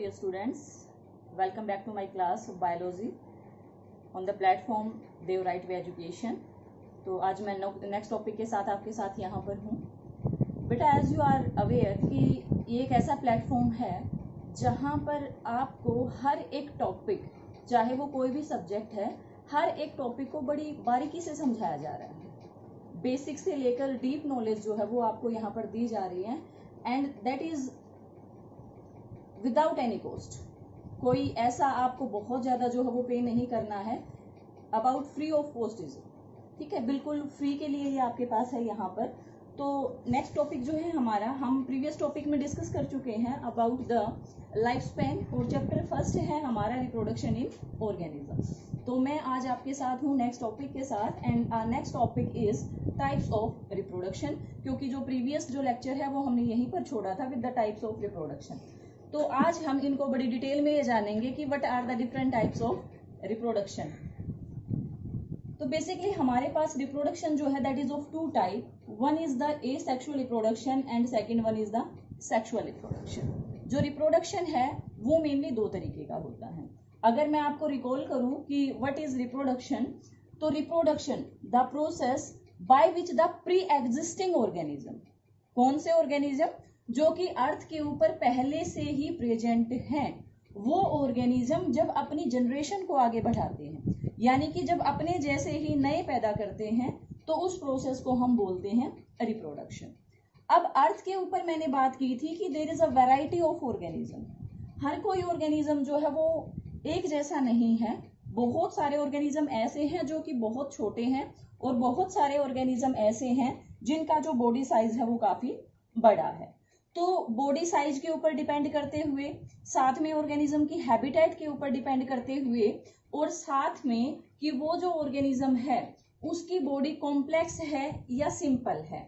dear students, welcome back to my class of biology on the platform Dev right way education. तो आज मैं next topic के साथ आपके साथ यहाँ पर हूँ। बेटा एज यू आर अवेयर कि ये एक ऐसा प्लेटफॉर्म है जहाँ पर आपको हर एक टॉपिक, चाहे वो कोई भी सब्जेक्ट है, हर एक टॉपिक को बड़ी बारीकी से समझाया जा रहा है। बेसिक से लेकर डीप नॉलेज जो है वो आपको यहाँ पर दी जा रही है and that is without any cost. कोई ऐसा आपको बहुत ज्यादा जो है वो पे नहीं करना है, about free of cost is, ठीक है, बिल्कुल फ्री के लिए ये आपके पास है यहाँ पर। तो नेक्स्ट टॉपिक जो है हमारा, हम प्रीवियस टॉपिक में डिस्कस कर चुके हैं अबाउट द लाइफ स्पैन और चैप्टर फर्स्ट है हमारा रिप्रोडक्शन इन ऑर्गेनिज्म। तो मैं आज आपके साथ हूँ नेक्स्ट टॉपिक के साथ and next topic is types of reproduction, क्योंकि जो प्रीवियस जो लेक्चर है वो हमने यहीं पर छोड़ा था with the types of reproduction. तो आज हम इनको बड़ी डिटेल में ये जानेंगे कि what are the different types of reproduction. तो बेसिकली हमारे पास रिप्रोडक्शन जो है that is of two type, one is the asexual reproduction and second one is the sexual reproduction. जो रिप्रोडक्शन है वो मेनली दो तरीके का होता है। अगर मैं आपको रिकॉल करूं कि व्हाट इज रिप्रोडक्शन, तो reproduction the process by which the pre existing organism, कौन से ऑर्गेनिज्म जो कि अर्थ के ऊपर पहले से ही प्रेजेंट हैं, वो ऑर्गेनिज्म जब अपनी जनरेशन को आगे बढ़ाते हैं, यानी कि जब अपने जैसे ही नए पैदा करते हैं, तो उस प्रोसेस को हम बोलते हैं रिप्रोडक्शन। अब अर्थ के ऊपर मैंने बात की थी कि there is a variety of organism. हर कोई ऑर्गेनिज्म जो है वो एक जैसा नहीं है। बहुत सारे ऑर्गेनिज्म ऐसे हैं जो कि बहुत छोटे हैं और बहुत सारे ऑर्गेनिज्म ऐसे हैं जिनका जो बॉडी साइज है वो काफी बड़ा है। तो बॉडी साइज के ऊपर डिपेंड करते हुए, साथ में ऑर्गेनिज्म की हैबिटेट के ऊपर डिपेंड करते हुए, और साथ में कि वो जो ऑर्गेनिज्म है उसकी बॉडी कॉम्प्लेक्स है या सिंपल है,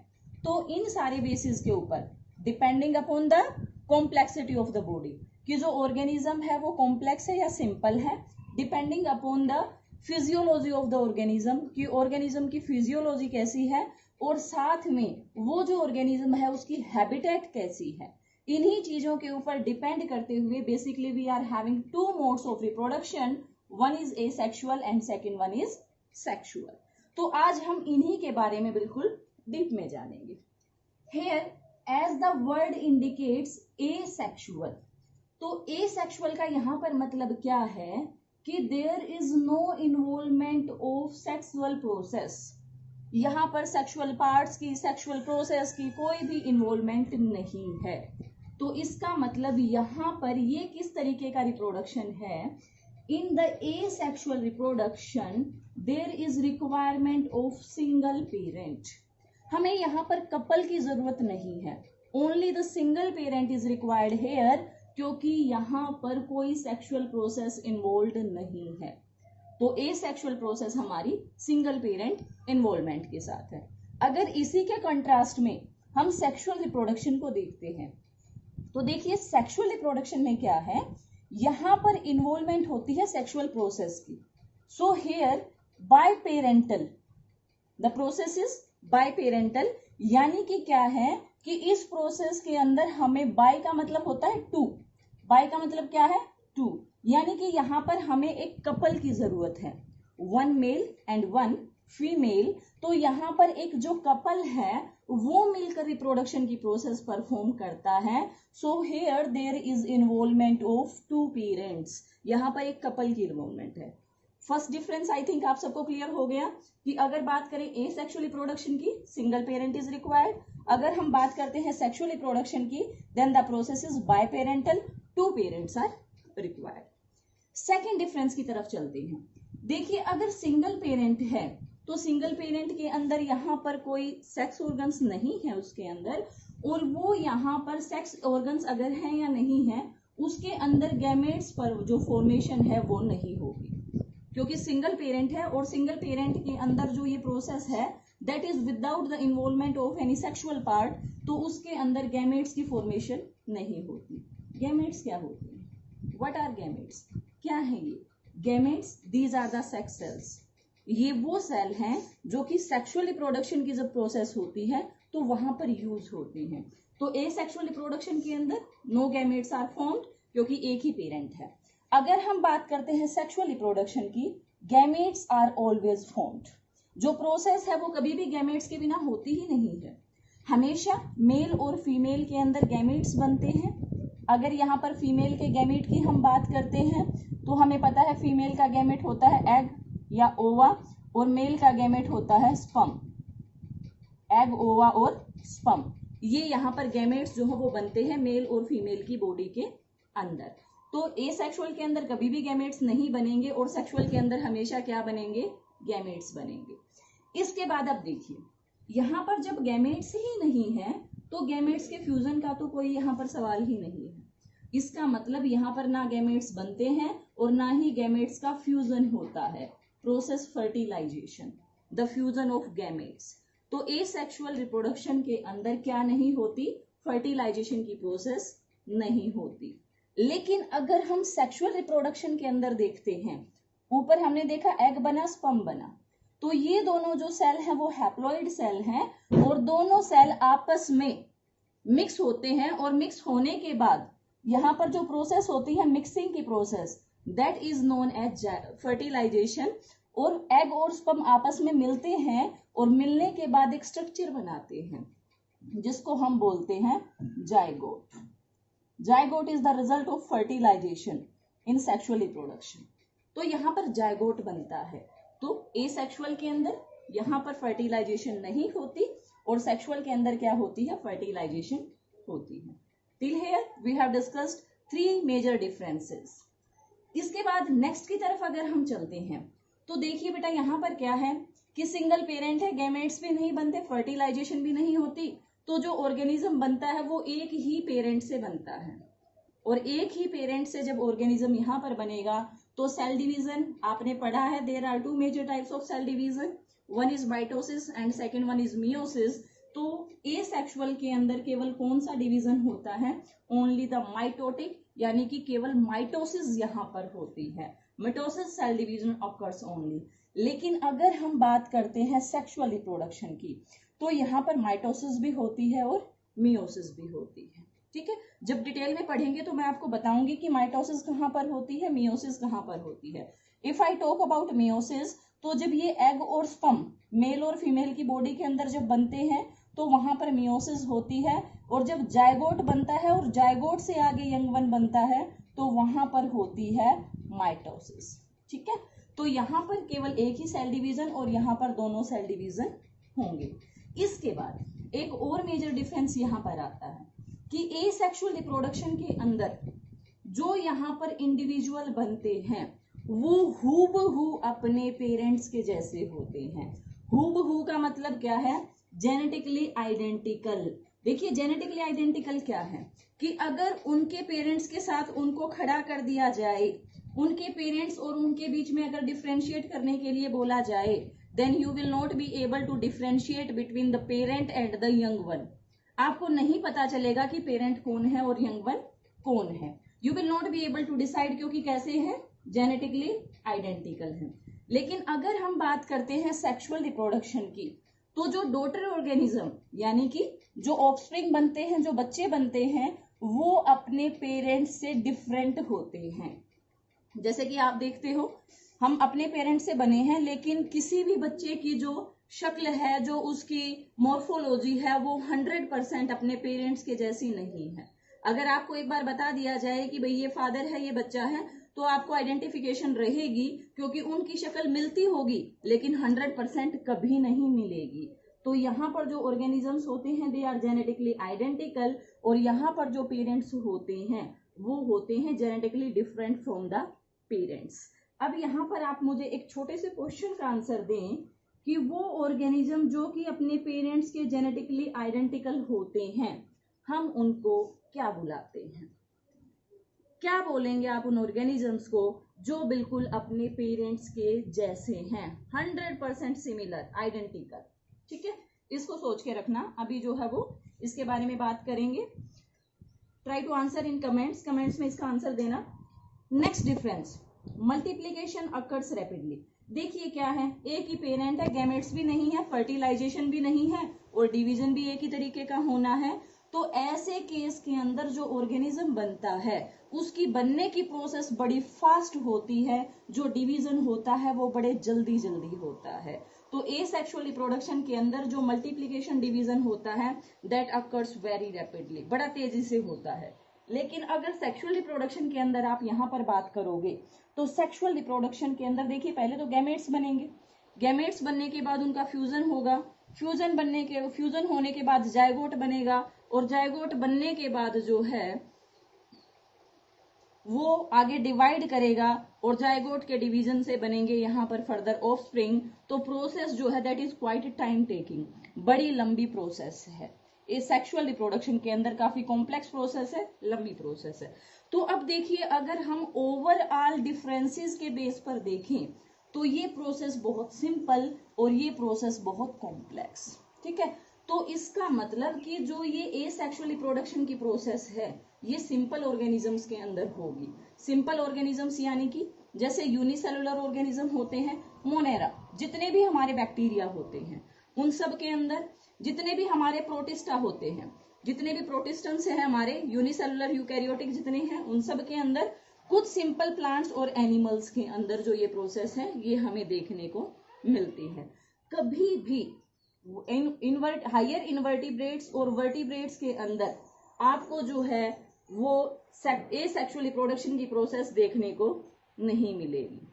तो इन सारे बेसिस के ऊपर depending upon the complexity of the body, कि जो ऑर्गेनिज्म है वो कॉम्प्लेक्स है या सिंपल है, depending upon the physiology of the organism, कि ऑर्गेनिज्म की फिजियोलॉजी कैसी है, और साथ में वो जो ऑर्गेनिज्म है उसकी हैबिटेट कैसी है। इन्हीं चीजों के ऊपर डिपेंड करते हुए basically we are having two modes of reproduction, one is asexual and second one is sexual. तो आज हम इन्हीं के बारे में बिल्कुल डीप में जानेंगे। Here as the word indicates asexual, तो एसेक्सुअल का यहाँ पर मतलब क्या है कि there is no involvement of sexual process. यहाँ पर सेक्सुअल पार्ट्स की, सेक्सुअल प्रोसेस की कोई भी इन्वॉल्वमेंट नहीं है। तो इसका मतलब यहाँ पर ये किस तरीके का रिप्रोडक्शन है, in the asexual reproduction there is requirement of single parent. हमें यहाँ पर कपल की जरूरत नहीं है, only the single parent is required here, क्योंकि यहाँ पर कोई सेक्सुअल प्रोसेस इन्वॉल्व नहीं है। तो एसेक्सुअल प्रोसेस हमारी सिंगल पेरेंट इन्वॉल्वमेंट के साथ है। अगर इसी के कंट्रास्ट में हम सेक्सुअल रिप्रोडक्शन को देखते हैं, तो देखिए सेक्सुअल रिप्रोडक्शन में क्या है, यहां पर इन्वॉल्वमेंट होती है सेक्सुअल प्रोसेस की। So here bye parental, the process is by parental, यानी कि क्या है कि इस प्रोसेस के अंदर हमें बाय का मतलब होता है टू, बाय का मतलब क्या है टू, यानी कि यहाँ पर हमें एक कपल की जरूरत है, one male and one female. तो यहाँ पर एक जो कपल है वो मिलकर रिप्रोडक्शन की प्रोसेस परफॉर्म करता है। So here there is involvement of two parents, यहाँ पर एक कपल की इन्वॉल्वमेंट है। फर्स्ट डिफरेंस आई थिंक आप सबको क्लियर हो गया कि अगर बात करें एसेक्सुअल रिप्रोडक्शन की, सिंगल पेरेंट इज रिक्वायर्ड। अगर हम बात करते हैं सेक्सुअल रिप्रोडक्शन की, then the process is by parental, two parents are required. Second difference की तरफ चलते हैं। देखिए अगर सिंगल पेरेंट है तो सिंगल पेरेंट के अंदर यहाँ पर कोई सेक्स ऑर्गन्स नहीं है उसके अंदर, और वो यहाँ पर सेक्स ऑर्गन्स अगर हैं या नहीं है, उसके अंदर गैमेट्स पर जो फॉर्मेशन है वो नहीं होगी, क्योंकि सिंगल पेरेंट है। और सिंगल पेरेंट के अंदर जो ये प्रोसेस है that is without the involvement of any sexual part, तो उसके अंदर गैमेट्स की फॉर्मेशन नहीं होती। गैमेट्स क्या होते हैं, व्हाट आर गैमेट्स, क्या है ये gametes? These are the sex cells. ये वो सेल हैं जो कि सेक्सुअल रिप्रोडक्शन की जब प्रोसेस होती है तो वहां पर यूज होते हैं। तो एसेक्सुअल रिप्रोडक्शन के अंदर नो गैमेट्स आर फॉर्म्ड, क्योंकि एक ही पेरेंट है। अगर हम बात करते हैं सेक्सुअल रिप्रोडक्शन की, गैमेट्स आर ऑलवेज फॉर्म्ड। जो प्रोसेस है वो कभी भी गैमेट्स के बिना होती ही नहीं है। हमेशा मेल और फीमेल के अंदर गैमेट्स बनते हैं। अगर यहाँ पर फीमेल के गैमेट की हम बात करते हैं तो हमें पता है फीमेल का गैमेट होता है एग या ओवा और मेल का गैमेट होता है स्पर्म। एग, ओवा और स्पर्म, ये यहाँ पर गैमेट्स जो है वो बनते हैं मेल और फीमेल की बॉडी के अंदर। तो एसेक्सुअल के अंदर कभी भी गैमेट्स नहीं बनेंगे और सेक्सुअल के अंदर हमेशा क्या बनेंगे, गैमेट्स बनेंगे। इसके बाद अब देखिए, यहाँ पर जब गैमेट्स ही नहीं है तो गैमेट्स के फ्यूजन का तो कोई यहाँ पर सवाल ही नहीं है। इसका मतलब यहाँ पर ना गैमेट्स बनते हैं और ना ही गैमेट्स का फ्यूजन होता है। Process fertilization, the fusion of gametes. तो एसेक्सुअल रिप्रोडक्शन के अंदर क्या नहीं होती, फर्टिलाइजेशन की प्रोसेस नहीं होती। लेकिन अगर हम सेक्सुअल रिप्रोडक्शन के अंदर देखते हैं, ऊपर हमने देखा एग बना, स्पर्म बना, तो ये दोनों जो सेल हैं वो हैप्लॉइड सेल हैं और दोनों सेल आपस में मिक्स होते हैं और मिक्स होने के बाद यहाँ पर जो प्रोसेस होती है मिक्सिंग की process, that is known as fertilization. और एग और स्पर्म आपस में मिलते हैं और मिलने के बाद एक स्ट्रक्चर बनाते हैं जिसको हम बोलते हैं zygote. Zygote is the result of fertilization in sexual reproduction. तो यहाँ पर जाइगोट बनता है। तो एसेक्सुअल के अंदर यहाँ पर फर्टिलाइजेशन नहीं होती और सेक्सुअल के अंदर क्या होती है, फर्टिलाइजेशन होती है। Till here we have discussed 3 major differences. इसके बाद नेक्स्ट की तरफ अगर हम चलते हैं तो देखिए बेटा, यहाँ पर क्या है कि सिंगल पेरेंट है, गैमेट्स भी नहीं बनते, फर्टिलाइजेशन भी नहीं होती, तो जो ऑर्गेनिज्म बनता है वो एक ही पेरेंट से बनता है। और एक ही पेरेंट से जब ऑर्गेनिज्म यहाँ पर बनेगा तो सेल डिवीजन आपने पढ़ा है, there are 2 major types of cell division, one is mitosis and second one is meiosis. तो एसेक्सुअल के अंदर केवल कौन सा डिवीजन होता है, ओनली द माइटोटिक, यानी कि केवल माइटोसिस यहाँ पर होती है, mitosis cell division occurs only. लेकिन अगर हम बात करते हैं सेक्सुअल रिप्रोडक्शन की तो यहाँ पर माइटोसिस भी होती है और मियोसिस भी होती है। ठीक है, जब डिटेल में पढ़ेंगे तो मैं आपको बताऊंगी कि माइटोसिस कहाँ पर होती है, मियोसिस कहाँ पर होती है। If I talk about meiosis, तो जब ये एग और स्पर्म मेल और फीमेल की बॉडी के अंदर जब बनते हैं तो वहां पर मियोसिस होती है। और जब जाइगोट बनता है और जाइगोट से आगे यंग वन बनता है तो वहां पर होती है माइटोसिस। ठीक है, तो यहाँ पर केवल एक ही सेल डिवीजन और यहाँ पर दोनों सेल डिवीजन होंगे। इसके बाद एक और मेजर डिफरेंस यहाँ पर आता है कि एसेक्सुअल रिप्रोडक्शन के अंदर जो यहाँ पर इंडिविजुअल बनते हैं वो हूबहू अपने पेरेंट्स के जैसे होते हैं। हूबहू का मतलब क्या है, जेनेटिकली आइडेंटिकल। देखिए जेनेटिकली आइडेंटिकल क्या है कि अगर उनके पेरेंट्स के साथ उनको खड़ा कर दिया जाए, उनके पेरेंट्स और उनके बीच में अगर डिफरेंशिएट करने के लिए बोला जाए, then you will not be able to differentiate between the parent and the young one. आपको नहीं पता चलेगा कि पेरेंट कौन है और यंग वन कौन है। You will not be able to decide, क्योंकि कैसे हैं, जेनेटिकली आइडेंटिकल हैं। लेकिन अगर हम बात करते हैं सेक्सुअल रिप्रोडक्शन की, तो जो डॉटर ऑर्गेनिज्म यानी कि जो ऑफस्प्रिंग बनते हैं, जो बच्चे बनते हैं, वो अपने पेरेंट्स से डिफरेंट होते हैं। जैसे कि आप देखते हो हम अपने पेरेंट्स से बने हैं, लेकिन किसी भी बच्चे की जो शक्ल है, जो उसकी मॉर्फोलॉजी है, वो 100% अपने पेरेंट्स के जैसी नहीं है। अगर आपको एक बार बता दिया जाए कि भाई ये फादर है, ये बच्चा है, तो आपको आइडेंटिफिकेशन रहेगी, क्योंकि उनकी शक्ल मिलती होगी लेकिन 100% कभी नहीं मिलेगी। तो यहाँ पर जो ऑर्गेनिजम्स होते हैं दे आर जेनेटिकली आइडेंटिकल, और यहाँ पर जो पेरेंट्स होते हैं वो होते हैं genetically different from the parents. अब यहाँ पर आप मुझे एक छोटे से क्वेश्चन का आंसर दें कि वो ऑर्गेनिज्म जो कि अपने पेरेंट्स के जेनेटिकली आइडेंटिकल होते हैं, हम उनको क्या बुलाते हैं? क्या बोलेंगे आप उन ऑर्गेनिजम्स को जो बिल्कुल अपने पेरेंट्स के जैसे हैं, 100% सिमिलर, आइडेंटिकल? ठीक है, इसको सोच के रखना। अभी जो है वो इसके बारे में बात करेंगे। Try to answer in comments, comments में इसका आंसर देना। Next difference, multiplication occurs rapidly. देखिए क्या है, एक ही पेरेंट है, गैमेट्स भी नहीं है, फर्टिलाइजेशन भी नहीं है और डिवीजन भी एक ही तरीके का होना है, तो ऐसे केस के अंदर जो ऑर्गेनिज्म बनता है उसकी बनने की प्रोसेस बड़ी फास्ट होती है, जो डिवीजन होता है वो बड़े जल्दी जल्दी होता है। तो एसेक्सुअल रिप्रोडक्शन के अंदर जो मल्टीप्लिकेशन डिवीजन होता है दैट अकर्स वेरी रैपिडली, बड़ा तेजी से होता है। लेकिन अगर सेक्सुअल रिप्रोडक्शन के अंदर आप यहाँ पर बात करोगे तो सेक्सुअल रिप्रोडक्शन के अंदर देखिए पहले तो गैमेट्स बनेंगे, गैमेट्स बनने के बाद उनका फ्यूजन होगा, फ्यूजन होने के बाद जायगोट बनेगा, और जायगोट बनने के बाद जो है वो आगे डिवाइड करेगा और जायगोट के डिवीजन से बनेंगे यहाँ पर फर्दर ऑफस्प्रिंग। तो प्रोसेस जो है that is quiet time taking, बड़ी लंबी प्रोसेस है। इस सेक्सुअल रिप्रोडक्शन के अंदर काफी कॉम्प्लेक्स प्रोसेस है, लंबी प्रोसेस है। तो अब देखिए अगर हम ओवरऑल डिफरेंसेस के बेस पर देखें तो ये प्रोसेस बहुत सिंपल और ये प्रोसेस बहुत कॉम्प्लेक्स, ठीक है। तो इसका मतलब कि जो ये एसेक्सुअल रिप्रोडक्शन की प्रोसेस है ये सिंपल ऑर्गेनिजम्स के अंदर होगी। सिंपल ऑर्गेनिजम्स यानी कि जैसे यूनिसेलुलर ऑर्गेनिज्म होते हैं, मोनेरा, जितने भी हमारे बैक्टीरिया होते हैं उन सब के अंदर, जितने भी हमारे प्रोटिस्टा होते हैं, जितने भी प्रोटिस्टन्स हैं हमारे यूनिसेलुलर यूकैरियोटिक जितने हैं, उन सब के अंदर, कुछ सिंपल प्लांट्स और एनिमल्स के अंदर जो ये प्रोसेस है ये हमें देखने को मिलती है। कभी भी हायर इन्वर्टिब्रेट्स और वर्टिब्रेट्स के अंदर आपको जो है वो एसेक्सुअल रिप्रोडक्शन की प्रोसेस देखने को नहीं मिलेगी।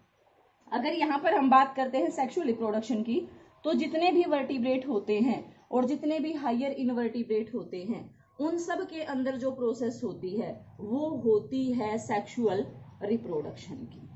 अगर यहाँ पर हम बात करते हैं सेक्सुअल रिप्रोडक्शन की, तो जितने भी वर्टिब्रेट होते हैं और जितने भी हायर इन्वर्टिब्रेट होते हैं उन सब के अंदर जो प्रोसेस होती है वो होती है सेक्सुअल रिप्रोडक्शन की।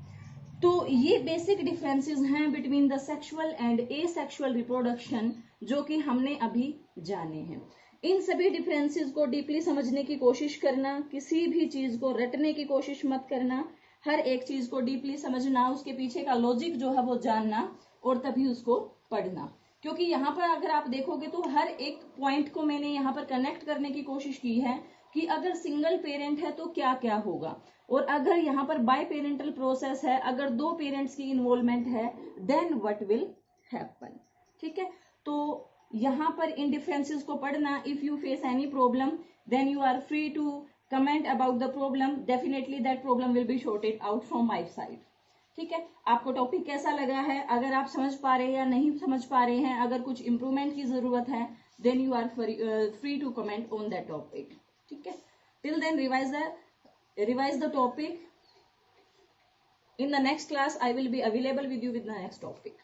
तो ये बेसिक डिफरेंसेस हैं between the sexual and asexual reproduction जो कि हमने अभी जाने हैं। इन सभी डिफरेंसेस को डीपली समझने की कोशिश करना, किसी भी चीज को रटने की कोशिश मत करना, हर एक चीज को डीपली समझना, उसके पीछे का लॉजिक जो है वो जानना और तभी उसको पढ़ना। क्योंकि यहाँ पर अगर आप देखोगे तो हर एक पॉइंट को मैंने यहाँ पर कनेक्ट करने की कोशिश की है कि अगर सिंगल पेरेंट है तो क्या क्या होगा, और अगर यहाँ पर बाय पेरेंटल प्रोसेस है, अगर दो पेरेंट्स की इन्वॉल्वमेंट है, देन व्हाट विल हैपन, ठीक है। तो यहाँ पर इन डिफरेंसेस को पढ़ना। If you face any problem then you are free to comment about the problem, definitely that problem will be sorted out from my side, ठीक है। आपको टॉपिक कैसा लगा है, अगर आप समझ पा रहे हैं या नहीं समझ पा रहे हैं, अगर कुछ इंप्रूवमेंट की जरूरत है then you are free to comment on that topic, ठीक है। Till then revise the topic. In the next class I will be available with you with the next topic.